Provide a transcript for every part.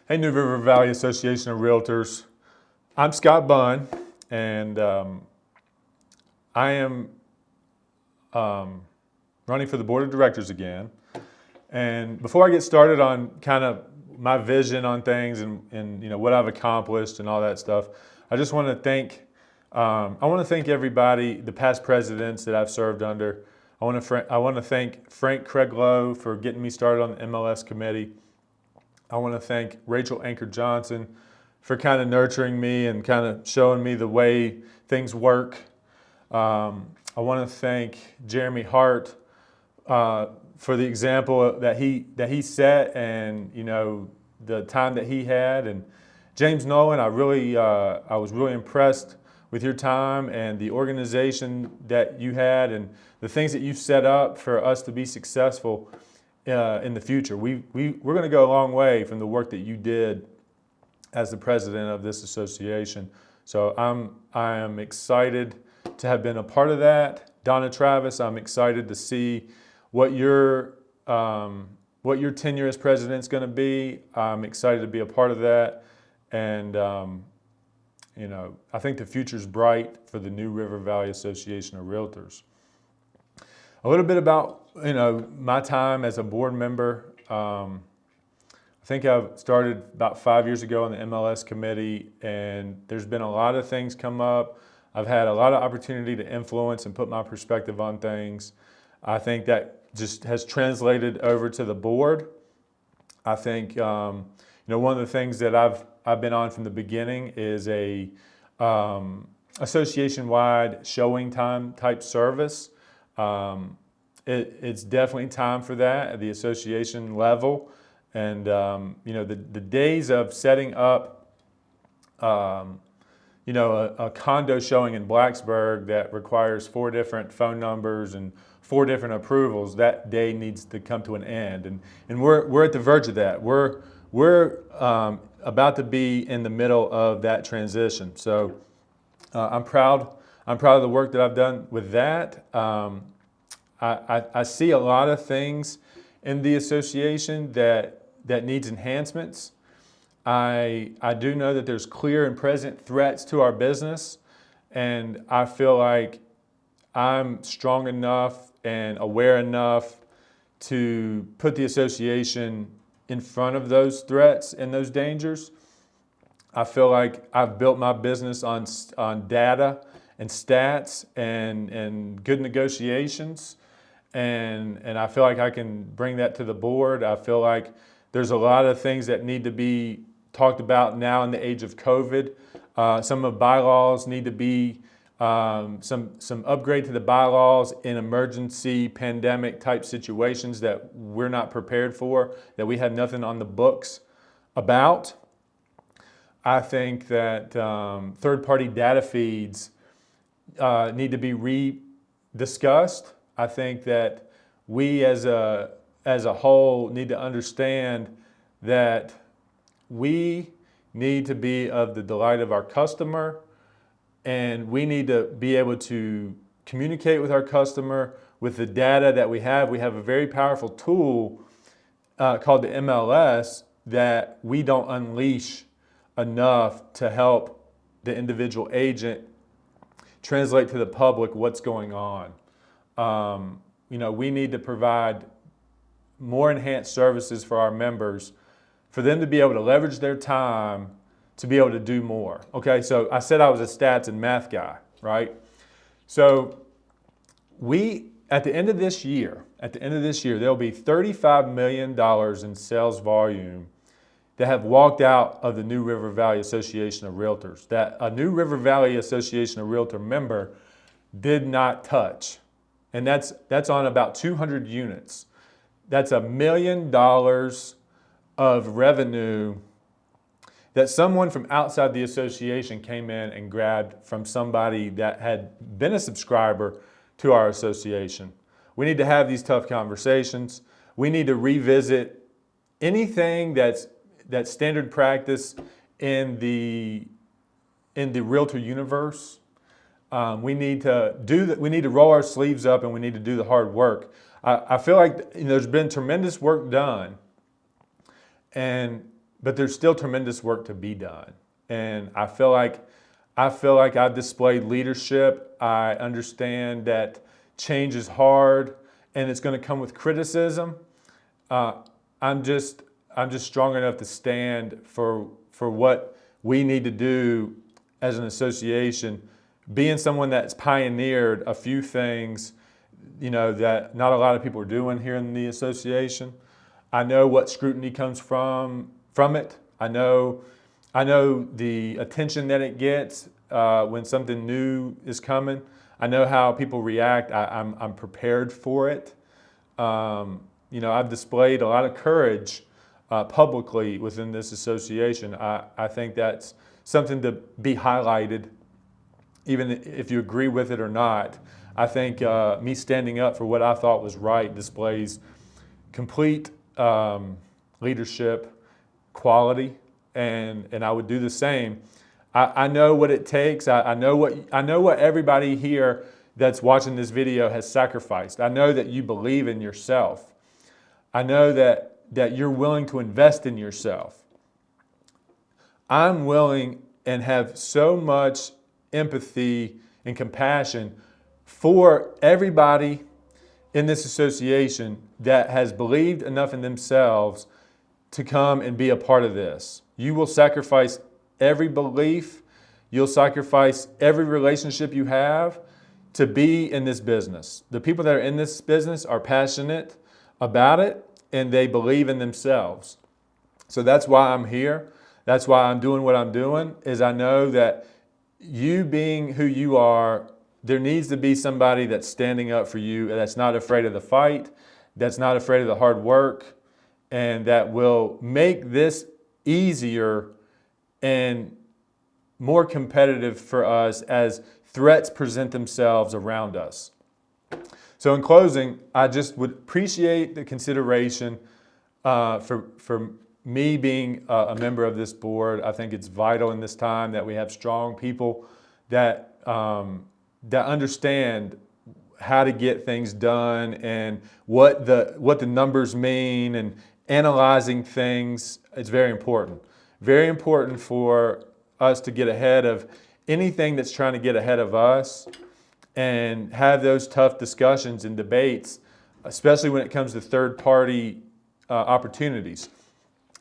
Hey, New River Valley Association of Realtors. I'm Scott Bunn, and I am running for the board of directors again. And before I get started on kind of my vision on things and what I've accomplished and all that stuff, I just want to thank everybody, the past presidents that I've served under. I want to thank Frank Craiglow for getting me started on the MLS committee. I want to thank Rachel Anchor Johnson for kind of nurturing me and kind of showing me the way things work. I want to thank Jeremy Hart for the example that he set, and the time that he had. And James Nolan, I was really impressed with your time and the organization that you had and the things that you've set up for us to be successful in the future. We're going to go a long way from the work that you did as the president of this association. So I am excited to have been a part of that. Donna Travis, I'm excited to see what your tenure as president is going to be. I'm excited to be a part of that, and I think the future's bright for the New River Valley Association of Realtors. A little bit about my time as a board member. I think I've started about 5 years ago on the MLS committee, and there's been a lot of things come up. I've had a lot of opportunity to influence and put my perspective on things. I think that just has translated over to the board. I think one of the things that I've been on from the beginning is a association-wide showing time type service. It's definitely time for that at the association level. And the days of setting up a condo showing in Blacksburg that requires 4 different phone numbers and 4 different approvals, that day needs to come to an end. And we're at the verge of that. We're about to be in the middle of that transition. So I'm proud of the work that I've done with that. I see a lot of things in the association that needs enhancements. I do know that there's clear and present threats to our business, and I feel like I'm strong enough and aware enough to put the association in front of those threats and those dangers. I feel like I've built my business on data and stats and good negotiations. And I feel like I can bring that to the board. I feel like there's a lot of things that need to be talked about now in the age of COVID. Some of the bylaws need to be, some upgrade to the bylaws in emergency pandemic type situations that we're not prepared for, that we have nothing on the books about. I think that third-party data feeds need to be rediscussed. I think that we as a whole need to understand that we need to be of the delight of our customer, and we need to be able to communicate with our customer with the data that we have. We have a very powerful tool called the MLS that we don't unleash enough to help the individual agent translate to the public what's going on. We need to provide more enhanced services for our members, for them to be able to leverage their time to be able to do more. Okay, so I said I was a stats and math guy, right? So at the end of this year, there'll be $35 million in sales volume that have walked out of the New River Valley Association of Realtors, that a New River Valley Association of Realtor member did not touch. And that's on about 200 units. That's $1 million of revenue that someone from outside the association came in and grabbed from somebody that had been a subscriber to our association. We need to have these tough conversations. We need to revisit anything that's standard practice in the realtor universe. We need to roll our sleeves up, and we need to do the hard work. I feel like there's been tremendous work done, but there's still tremendous work to be done. And I feel like I've displayed leadership. I understand that change is hard and it's going to come with criticism. I'm just strong enough to stand for what we need to do as an association, being someone that's pioneered a few things, that not a lot of people are doing here in the association. I know what scrutiny comes from it. I know the attention that it gets when something new is coming. I know how people react. I'm prepared for it. I've displayed a lot of courage publicly within this association. I think that's something to be highlighted, even if you agree with it or not. I think me standing up for what I thought was right displays complete leadership quality, and I would do the same. I know what it takes. I know what everybody here that's watching this video has sacrificed. I know that you believe in yourself. I know that you're willing to invest in yourself. I'm willing and have so much empathy and compassion for everybody in this association that has believed enough in themselves to come and be a part of this. You will sacrifice every belief, you'll sacrifice every relationship you have to be in this business. The people that are in this business are passionate about it and they believe in themselves. So that's why I'm here. That's why I'm doing what I'm doing, is I know that you being who you are, there needs to be somebody that's standing up for you, that's not afraid of the fight, that's not afraid of the hard work, and that will make this easier and more competitive for us as threats present themselves around us. So in closing, I just would appreciate the consideration for me being a member of this board. I think it's vital in this time that we have strong people that understand how to get things done and what the numbers mean, and analyzing things. It's very important. Very important for us to get ahead of anything that's trying to get ahead of us and have those tough discussions and debates, especially when it comes to third-party opportunities.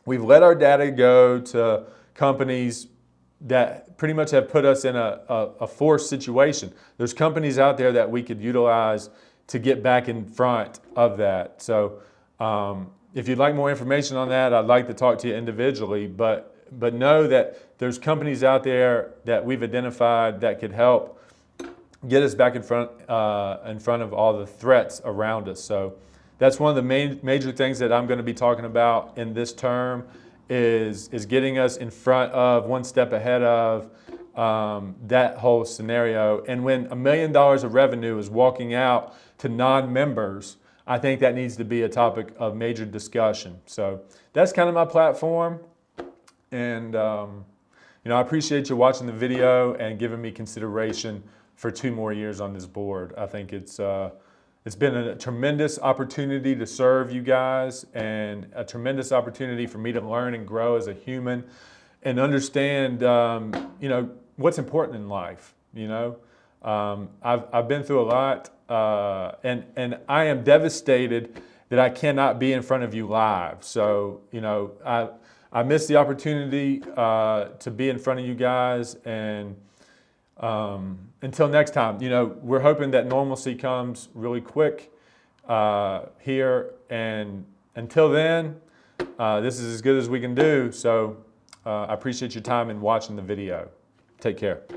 We've let our data go to companies that pretty much have put us in a forced situation. There's companies out there that we could utilize to get back in front of that. So if you'd like more information on that, I'd like to talk to you individually, but know that there's companies out there that we've identified that could help get us back in front of all the threats around us. So that's one of the major things that I'm going to be talking about in this term is getting us in front of, one step ahead of that whole scenario. And when $1 million of revenue is walking out to non-members, I think that needs to be a topic of major discussion. So that's kind of my platform. And I appreciate you watching the video and giving me consideration for 2 more years on this board. I think it's been a tremendous opportunity to serve you guys, and a tremendous opportunity for me to learn and grow as a human and understand, what's important in life. I've been through a lot, and I am devastated that I cannot be in front of you live. So, I missed the opportunity to be in front of you guys, and until next time, we're hoping that normalcy comes really quick here, and until then, this is as good as we can do. So I appreciate your time in watching the video. Take care.